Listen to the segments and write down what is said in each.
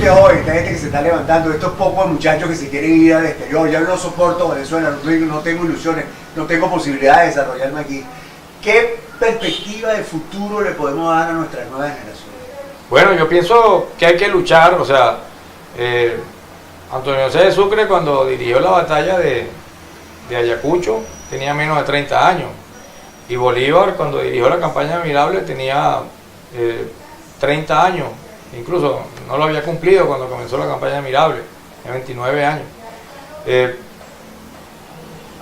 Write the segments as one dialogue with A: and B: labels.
A: gente joven, esta gente que se está levantando, estos pocos muchachos que se quieren ir al exterior, ya no soporto Venezuela, no tengo ilusiones, no tengo posibilidad de desarrollarme aquí. ¿Qué perspectiva de futuro le podemos dar a nuestras nuevas generaciones?
B: Bueno, yo pienso que hay que luchar, o sea, Antonio José de Sucre cuando dirigió la batalla de Ayacucho tenía menos de 30 años, y Bolívar cuando dirigió la campaña de Mirable tenía 30 años, incluso no lo había cumplido cuando comenzó la campaña de Mirable, de 29 años.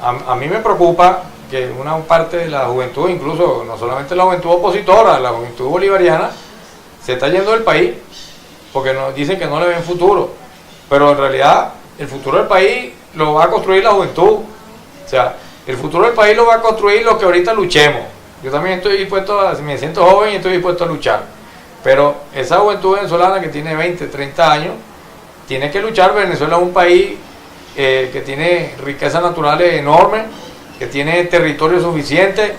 B: A mí me preocupa que una parte de la juventud, incluso no solamente la juventud opositora, la juventud bolivariana, se está yendo del país porque dicen que no le ven futuro, pero en realidad el futuro del país lo va a construir la juventud. O sea, el futuro del país lo va a construir los que ahorita luchemos. Yo también estoy dispuesto, me siento joven y estoy dispuesto a luchar, pero esa juventud venezolana que tiene 20, 30 años tiene que luchar. Venezuela es un país que tiene riquezas naturales enormes, que tiene territorio suficiente,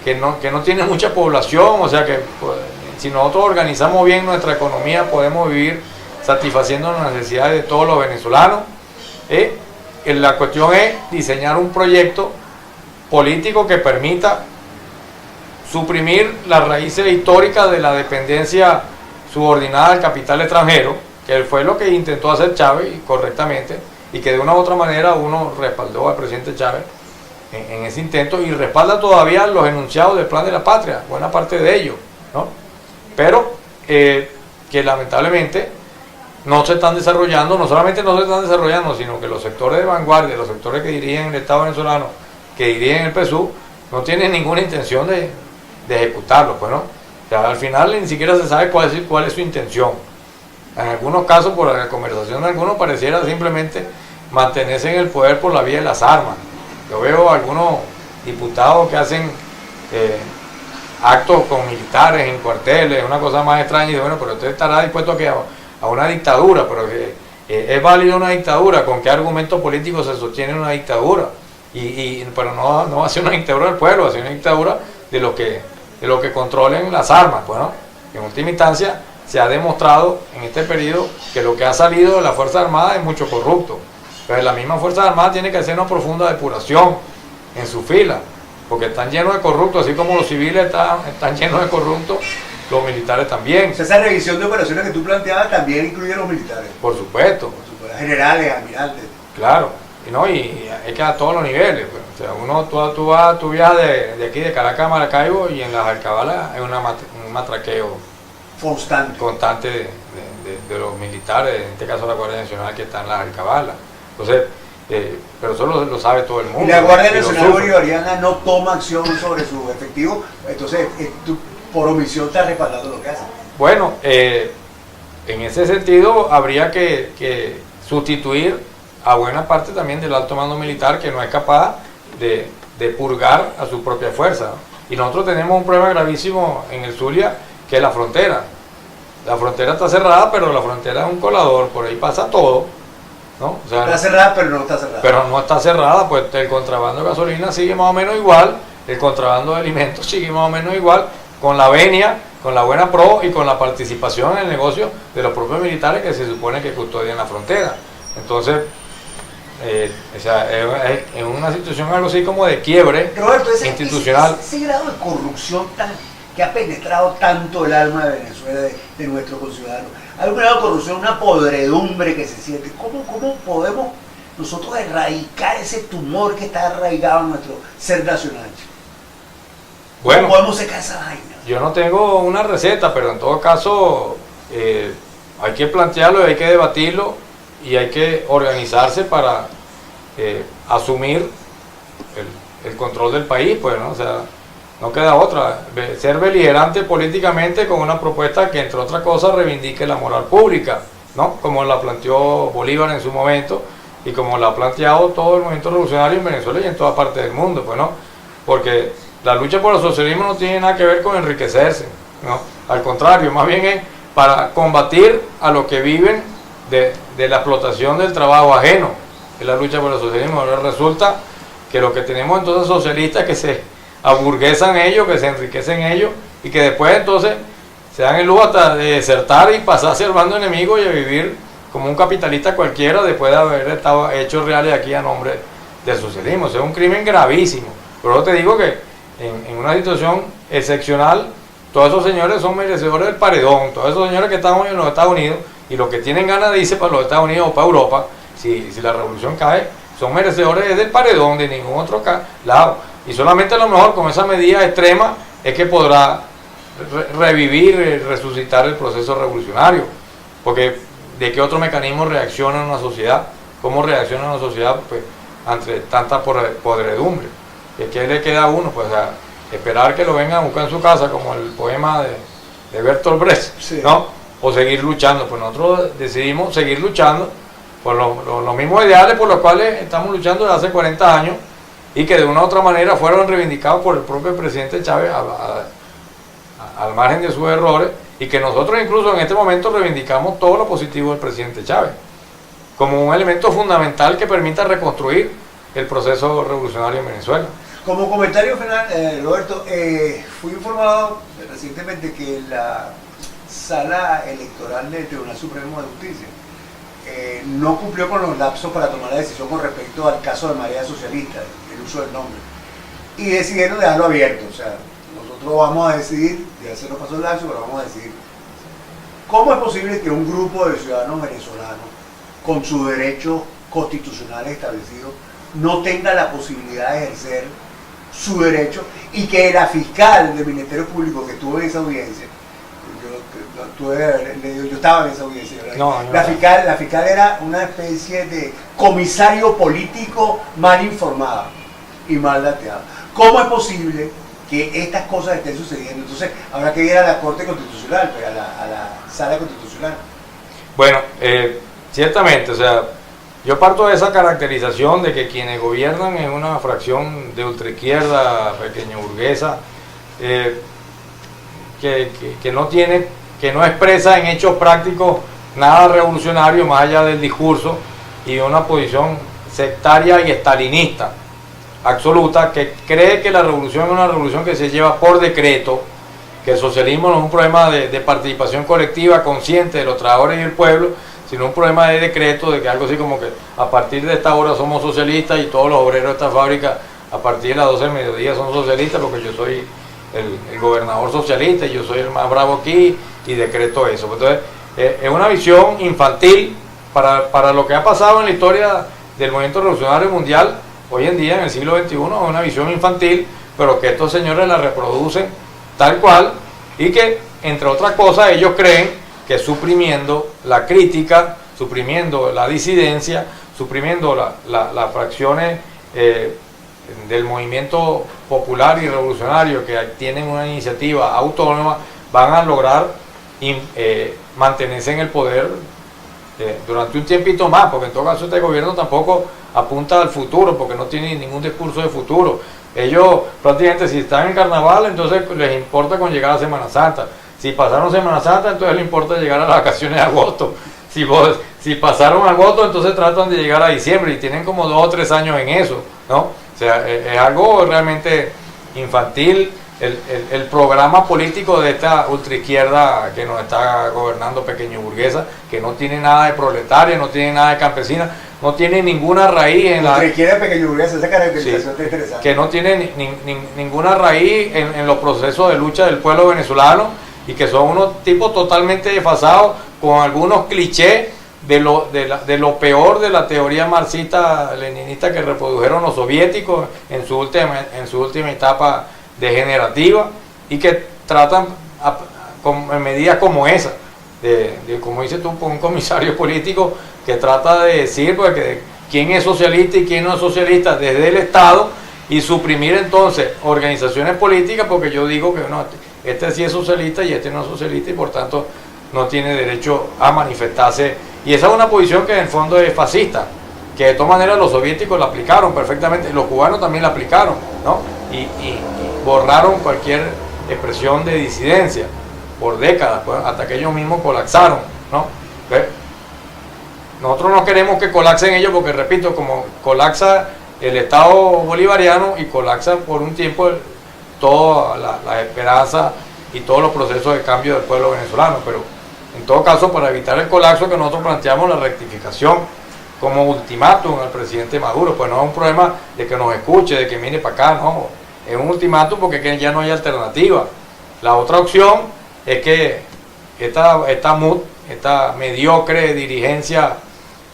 B: que no tiene mucha población, o sea que pues, si nosotros organizamos bien nuestra economía podemos vivir satisfaciendo las necesidades de todos los venezolanos. La cuestión es diseñar un proyecto político que permita suprimir las raíces históricas de la dependencia subordinada al capital extranjero, que fue lo que intentó hacer Chávez correctamente, y que de una u otra manera uno respaldó al presidente Chávez en ese intento, y respalda todavía los enunciados del Plan de la Patria, buena parte de ellos, ¿no? Pero que lamentablemente no se están desarrollando, no solamente no se están desarrollando, sino que los sectores de vanguardia, los sectores que dirigen el Estado venezolano, que dirigen el PSUV, no tienen ninguna intención de ejecutarlo, pues, ¿no? O sea, al final ni siquiera se sabe cuál es su intención. En algunos casos, por la conversación de algunos, pareciera simplemente mantenerse en el poder por la vía de las armas. Yo veo algunos diputados que hacen actos con militares en cuarteles, una cosa más extraña, y dice, bueno, pero usted estará dispuesto a una dictadura, pero es válida una dictadura, ¿con qué argumento político se sostiene una dictadura? Pero no va a ser una dictadura del pueblo, va a ser una dictadura de lo que controlen las armas, pues, ¿no? En última instancia se ha demostrado en este periodo que lo que ha salido de las Fuerzas Armadas es mucho corrupto. Entonces la misma Fuerza Armada tiene que hacer una profunda depuración en su fila, porque están llenos de corruptos, así como los civiles están llenos de corruptos, los militares también.
A: O sea, esa revisión de operaciones que tú planteabas también incluye a los militares.
B: Por supuesto.
A: Generales, almirantes.
B: Claro, y hay que a todos los niveles. Pues. O sea, tú viajas de aquí de Caracas a Maracaibo y en las alcabalas hay un matraqueo constante de los militares, en este caso la Guardia Nacional que está en las alcabalas. Entonces, pero eso lo sabe todo el mundo.
A: Y la Guardia Nacional Bolivariana no toma acción sobre su efectivo, entonces tú por omisión estás respaldando lo que hace.
B: Bueno, en ese sentido habría que sustituir a buena parte también del alto mando militar que no es capaz de purgar a su propia fuerza, ¿no? Y nosotros tenemos un problema gravísimo en el Zulia, que es la frontera. La frontera está cerrada, pero la frontera es un colador, por ahí pasa todo, ¿no? O sea,
A: está cerrada, pero no está cerrada.
B: Pero no está cerrada, pues el contrabando de gasolina sigue más o menos igual, el contrabando de alimentos sigue más o menos igual, con la venia, con la buena pro y con la participación en el negocio de los propios militares que se supone que custodian la frontera. Entonces, o sea, es una situación algo así como de quiebre,
A: Roberto,
B: institucional.
A: Ese grado de corrupción que ha penetrado tanto el alma de Venezuela, de nuestros conciudadanos, hay un grado de corrupción, una podredumbre que se siente. ¿Cómo podemos nosotros erradicar ese tumor que está arraigado en nuestro ser nacional?
B: Bueno,
A: ¿cómo podemos secar esa vaina?
B: Yo no tengo una receta, pero en todo caso hay que plantearlo, hay que debatirlo y hay que organizarse para asumir el control del país, pues, ¿no? O sea, no queda otra, ser beligerante políticamente con una propuesta que, entre otras cosas, reivindique la moral pública, ¿no? Como la planteó Bolívar en su momento y como la ha planteado todo el movimiento revolucionario en Venezuela y en toda parte del mundo, pues, ¿no? Porque la lucha por el socialismo no tiene nada que ver con enriquecerse, ¿no? Al contrario, más bien es para combatir a los que viven de la explotación del trabajo ajeno, es la lucha por el socialismo. Ahora resulta que lo que tenemos entonces socialistas que se aburguesan ellos, que se enriquecen ellos y que después entonces se dan el lujo hasta de desertar y pasar a ser bando enemigo y a vivir como un capitalista cualquiera después de haber estado hechos reales aquí a nombre del socialismo. O sea, es un crimen gravísimo. Pero yo te digo que en una situación excepcional, todos esos señores son merecedores del paredón, todos esos señores que están hoy en los Estados Unidos y los que tienen ganas de irse para los Estados Unidos o para Europa, si la revolución cae, son merecedores del paredón, de ningún otro lado. Y solamente a lo mejor con esa medida extrema es que podrá revivir, resucitar el proceso revolucionario. Porque ¿de qué otro mecanismo reacciona una sociedad? ¿Cómo reacciona una sociedad pues, ante tanta podredumbre? ¿Qué le queda a uno? Pues esperar que lo vengan a buscar en su casa, como el poema de Bertolt Brecht, sí, ¿no? O seguir luchando. Pues nosotros decidimos seguir luchando por los mismos ideales por los cuales estamos luchando desde hace 40 años y que de una u otra manera fueron reivindicados por el propio presidente Chávez al margen de sus errores, y que nosotros incluso en este momento reivindicamos todo lo positivo del presidente Chávez como un elemento fundamental que permita reconstruir el proceso revolucionario en Venezuela.
A: Como comentario final, Roberto, fui informado recientemente que la Sala Electoral del Tribunal Supremo de Justicia no cumplió con los lapsos para tomar la decisión con respecto al caso de Marea Socialista, el uso del nombre, y decidieron dejarlo abierto. O sea, nosotros vamos a decidir, ya se nos pasó el lapso, pero vamos a decidir cómo es posible que un grupo de ciudadanos venezolanos con sus derechos constitucionales establecidos no tenga la posibilidad de ejercer su derecho, y que la fiscal del Ministerio Público que estuvo en esa audiencia, yo estaba en esa audiencia, la fiscal era una especie de comisario político mal informado y mal dateado. ¿Cómo es posible que estas cosas estén sucediendo? Entonces habrá que ir a la Corte Constitucional, a la Sala Constitucional.
B: Bueno, ciertamente, o sea, yo parto de esa caracterización de que quienes gobiernan en una fracción de ultraizquierda, pequeña burguesa, que no expresa en hechos prácticos nada revolucionario más allá del discurso, y una posición sectaria y estalinista absoluta, que cree que la revolución es una revolución que se lleva por decreto, que el socialismo no es un problema de participación colectiva consciente de los trabajadores y el pueblo, sino un problema de decreto, de que algo así como que a partir de esta hora somos socialistas y todos los obreros de esta fábrica a partir de las 12 del mediodía son socialistas porque yo soy el gobernador socialista y yo soy el más bravo aquí y decreto eso. Entonces es una visión infantil para lo que ha pasado en la historia del movimiento revolucionario mundial hoy en día en el siglo XXI. Es una visión infantil, pero que estos señores la reproducen tal cual, y que entre otras cosas ellos creen que suprimiendo la crítica, suprimiendo la disidencia, suprimiendo las fracciones del movimiento popular y revolucionario que tienen una iniciativa autónoma, van a lograr mantenerse en el poder durante un tiempito más, porque en todo caso este gobierno tampoco apunta al futuro, porque no tiene ningún discurso de futuro. Ellos prácticamente, si están en carnaval, entonces les importa con llegar a Semana Santa. Si pasaron Semana Santa, entonces les importa llegar a las vacaciones de agosto. Si pasaron agosto, entonces tratan de llegar a diciembre, y tienen como 2 o 3 años en eso, ¿no? O sea, es algo realmente infantil el programa político de esta ultraizquierda que nos está gobernando, pequeño burguesa, que no tiene nada de proletaria, no tiene nada de campesina, no tiene ninguna raíz en la...
A: Ultraizquierda, pequeño burguesa, esa caracterización está interesante.
B: Que no tiene ninguna raíz en los procesos de lucha del pueblo venezolano, y que son unos tipos totalmente desfasados con algunos clichés de lo peor de la teoría marxista-leninista que reprodujeron los soviéticos en su última etapa degenerativa, y que tratan en medidas como esa, como dices tú, por un comisario político que trata de decir pues, que quién es socialista y quién no es socialista desde el Estado, y suprimir entonces organizaciones políticas, porque yo digo que no, este sí es socialista y este no es socialista, y por tanto no tiene derecho a manifestarse. Y esa es una posición que en el fondo es fascista, que de todas maneras los soviéticos la aplicaron perfectamente, los cubanos también la aplicaron, ¿no? Y borraron cualquier expresión de disidencia por décadas, pues, hasta que ellos mismos colapsaron, ¿no? Nosotros no queremos que colapsen ellos, porque repito, como colapsa el Estado bolivariano y colapsa por un tiempo toda la esperanza y todos los procesos de cambio del pueblo venezolano, pero En todo caso, para evitar el colapso que nosotros planteamos, la rectificación como ultimátum al presidente Maduro, pues no es un problema de que nos escuche, de que mire para acá, no, es un ultimátum porque que ya no hay alternativa. La otra opción es que esta mediocre dirigencia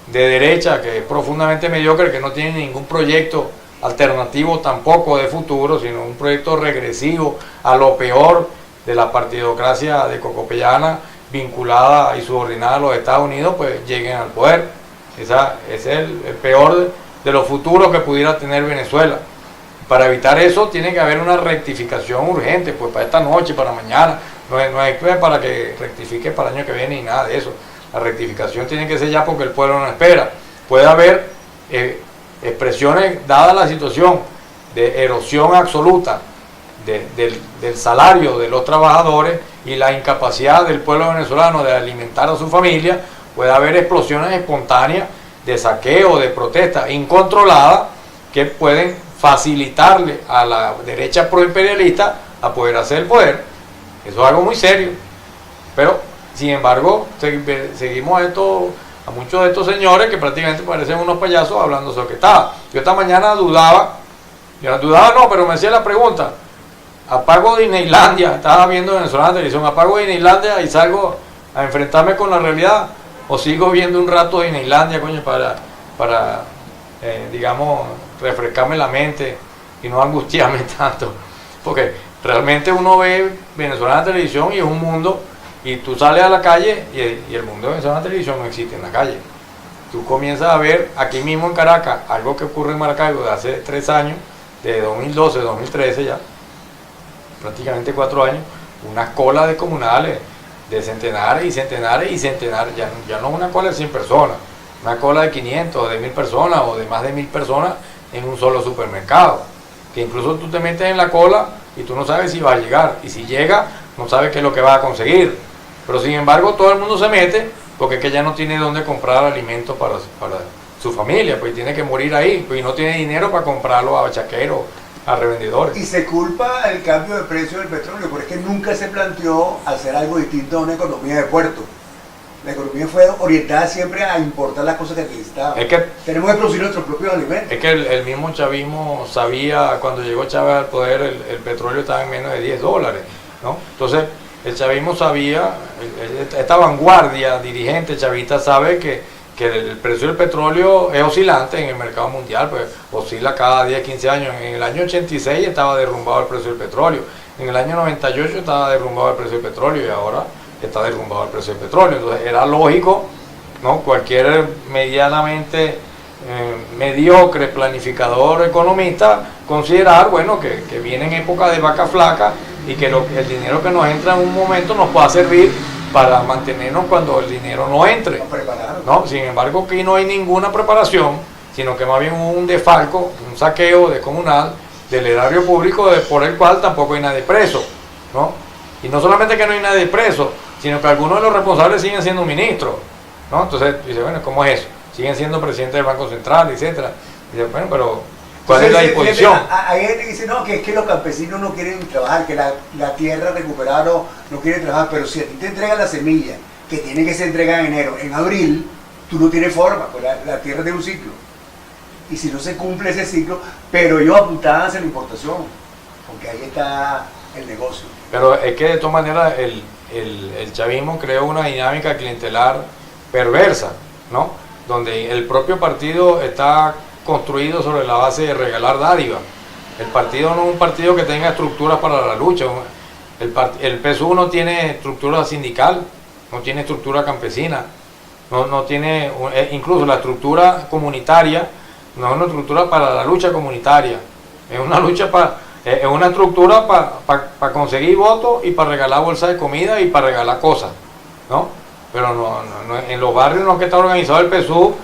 B: de derecha, que es profundamente mediocre, que no tiene ningún proyecto alternativo tampoco de futuro, sino un proyecto regresivo a lo peor de la partidocracia de Cocopellana, vinculada y subordinada a los Estados Unidos, pues lleguen al poder. Ese es el peor de los futuros que pudiera tener Venezuela. Para evitar eso tiene que haber una rectificación urgente, pues para esta noche, para mañana, no es para que rectifique para el año que viene ni nada de eso. La rectificación tiene que ser ya porque el pueblo no espera. Puede haber expresiones, dada la situación de erosión absoluta del salario de los trabajadores y la incapacidad del pueblo venezolano de alimentar a su familia, puede haber explosiones espontáneas de saqueo, de protesta incontrolada que pueden facilitarle a la derecha proimperialista a poder hacer el poder. Eso es algo muy serio. Pero, sin embargo, seguimos a muchos de estos señores que prácticamente parecen unos payasos hablando sobre que estaba. Yo esta mañana pero me hacía la pregunta, apago Disneylandia, estaba viendo Venezolana Televisión, apago Disneylandia y salgo a enfrentarme con la realidad, o sigo viendo un rato Disneylandia, coño, para digamos, refrescarme la mente y no angustiarme tanto, porque realmente uno ve Venezolana Televisión y es un mundo, y tú sales a la calle y el mundo de Venezolana Televisión no existe en la calle. Tú comienzas a ver aquí mismo en Caracas algo que ocurre en Maracaibo de hace 3 años, de 2012, 2013 ya, prácticamente 4 años, unas colas de comunales de centenares y centenares y centenares, ya no una cola de 100 personas, una cola de 500 o de 1000 personas o de más de 1000 personas en un solo supermercado, que incluso tú te metes en la cola y tú no sabes si va a llegar, y si llega no sabes qué es lo que va a conseguir, pero sin embargo todo el mundo se mete porque es que ya no tiene dónde comprar alimentos para su familia, pues tiene que morir ahí, pues, y no tiene dinero para comprarlo a bachaqueros, a revendedores.
A: Y se culpa el cambio de precio del petróleo, porque es que nunca se planteó hacer algo distinto a una economía de puerto. La economía fue orientada siempre a importar las cosas que necesitábamos. Tenemos que producir nuestros propios alimentos.
B: Es que el mismo chavismo sabía, cuando llegó Chávez al poder, el petróleo estaba en menos de $10, ¿no? Entonces, el chavismo sabía, esta vanguardia dirigente chavista sabe que el precio del petróleo es oscilante en el mercado mundial, pues oscila cada 10, 15 años. En el año 86 estaba derrumbado el precio del petróleo, en el año 98 estaba derrumbado el precio del petróleo y ahora está derrumbado el precio del petróleo. Entonces era lógico, ¿no? Cualquier medianamente mediocre planificador economista considerar, bueno, que viene en época de vaca flaca y que el dinero que nos entra en un momento nos pueda servir para mantenernos cuando el dinero no entre. ¿No? Sin embargo, aquí no hay ninguna preparación, sino que más bien hubo un desfalco, un saqueo descomunal del erario público, por el cual tampoco hay nadie preso, ¿no? Y no solamente que no hay nadie preso, sino que algunos de los responsables siguen siendo ministros, ¿no? Entonces dice, bueno, ¿cómo es eso? Siguen siendo presidentes del Banco Central, etcétera. Dice, bueno, pero ¿cuál es la disposición?
A: Hay gente que dice, no, que es que los campesinos no quieren trabajar, que la tierra recuperada no quiere trabajar, pero si a ti te entregan la semilla, que tiene que ser entregada en enero, en abril, tú no tienes forma, pues la tierra tiene un ciclo. Y si no se cumple ese ciclo, pero ellos apuntaban hacia la importación, porque ahí está el negocio.
B: Pero es que de todas maneras el chavismo creó una dinámica clientelar perversa, ¿no? Donde el propio partido está construido sobre la base de regalar dádivas. El partido no es un partido que tenga estructuras para la lucha. El PSUV no tiene estructura sindical, no tiene estructura campesina, no tiene, incluso la estructura comunitaria no es una estructura para la lucha comunitaria, es una lucha es una estructura para conseguir votos y para regalar bolsas de comida y para regalar cosas, ¿no? Pero no, en los barrios no es que está organizado el PSUV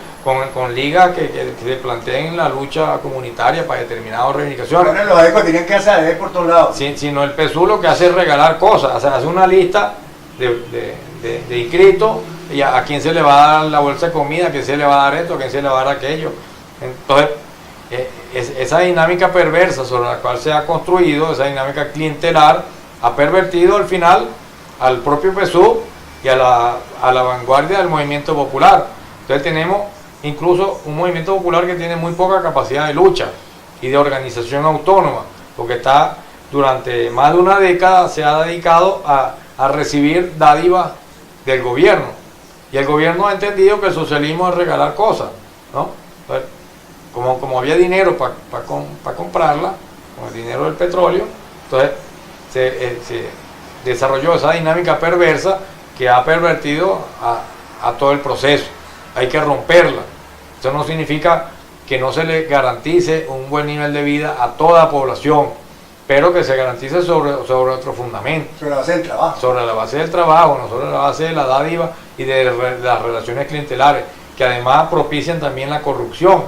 B: con ligas que se planteen la lucha comunitaria para determinadas reivindicaciones.
A: Bueno, los ADECO tienen que hacer por todos lados.
B: Sino el PSUV lo que hace es regalar cosas, o sea, hace una lista de inscritos y a quién se le va a dar la bolsa de comida, a quién se le va a dar esto, a quién se le va a dar aquello. Entonces, esa dinámica perversa sobre la cual se ha construido, esa dinámica clientelar, ha pervertido al final al propio PSUV y a la vanguardia del movimiento popular. Entonces tenemos incluso un movimiento popular que tiene muy poca capacidad de lucha y de organización autónoma, porque está durante más de una década se ha dedicado a recibir dádivas del gobierno, y el gobierno ha entendido que el socialismo es regalar cosas, ¿no? Entonces, como había dinero para comprarla, con el dinero del petróleo, entonces se desarrolló esa dinámica perversa que ha pervertido a todo el proceso. Hay que romperla. Eso no significa que no se le garantice un buen nivel de vida a toda la población, pero que se garantice sobre otro fundamento.
A: Sobre la base del trabajo.
B: Sobre la base del trabajo, no sobre la base de la dádiva y de las relaciones clientelares, que además propician también la corrupción,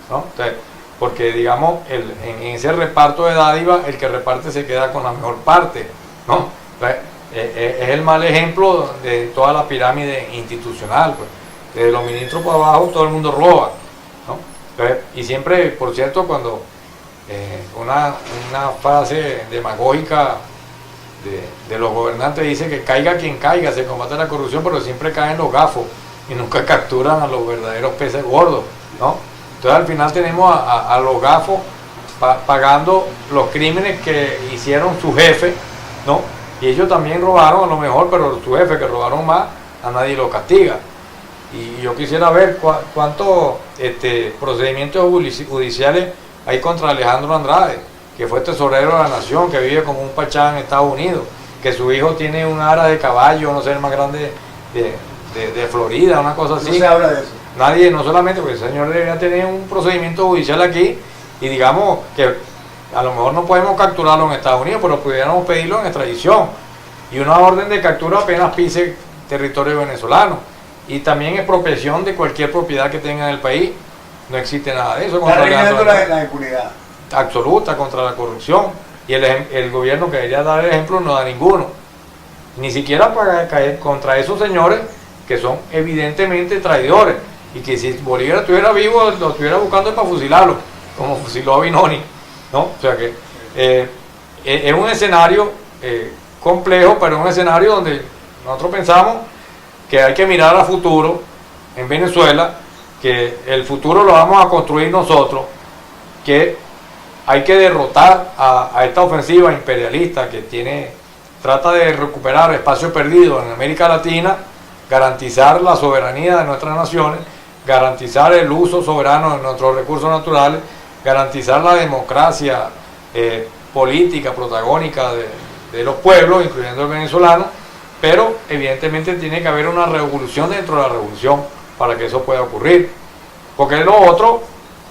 B: ¿no? Entonces, porque digamos, en ese reparto de dádiva, el que reparte se queda con la mejor parte, ¿no? Entonces, es el mal ejemplo de toda la pirámide institucional, pues. Desde los ministros para abajo todo el mundo roba, ¿no? Entonces, y siempre, por cierto, cuando una frase demagógica de los gobernantes dice que caiga quien caiga, se combate la corrupción, pero siempre caen los gafos y nunca capturan a los verdaderos peces gordos, ¿no? Entonces al final tenemos a los gafos pagando los crímenes que hicieron su jefe, ¿no? Y ellos también robaron a lo mejor, pero su jefe, que robaron más, a nadie lo castiga. Y yo quisiera ver cuántos procedimientos judiciales hay contra Alejandro Andrade, que fue tesorero de la nación, que vive como un pachá en Estados Unidos, que su hijo tiene un ara de caballo, no sé, el más grande de Florida, una cosa así.
A: No se habla de eso.
B: Nadie, no solamente, porque el señor debería tener un procedimiento judicial aquí, y digamos que a lo mejor no podemos capturarlo en Estados Unidos, pero pudiéramos pedirlo en extradición, y una orden de captura apenas pise territorio venezolano, y también expropiación de cualquier propiedad que tenga en el país. No existe nada de eso.
A: Está reinando la impunidad
B: absoluta contra la corrupción, y el gobierno que debería dar el ejemplo no da ninguno, ni siquiera para caer contra esos señores que son evidentemente traidores, y que si Bolívar estuviera vivo lo estuviera buscando para fusilarlo, como fusiló a Binoni, ¿no? O sea que es un escenario complejo, pero es un escenario donde nosotros pensamos que hay que mirar a futuro en Venezuela, que el futuro lo vamos a construir nosotros, que hay que derrotar a esta ofensiva imperialista que trata de recuperar espacios perdidos en América Latina, garantizar la soberanía de nuestras naciones, garantizar el uso soberano de nuestros recursos naturales, garantizar la democracia política, protagónica de los pueblos, incluyendo el venezolano, pero evidentemente tiene que haber una revolución dentro de la revolución para que eso pueda ocurrir, porque lo otro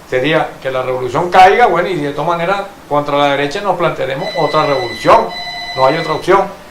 B: sería que la revolución caiga, bueno, y de todas maneras contra la derecha nos plantearemos otra revolución, no hay otra opción.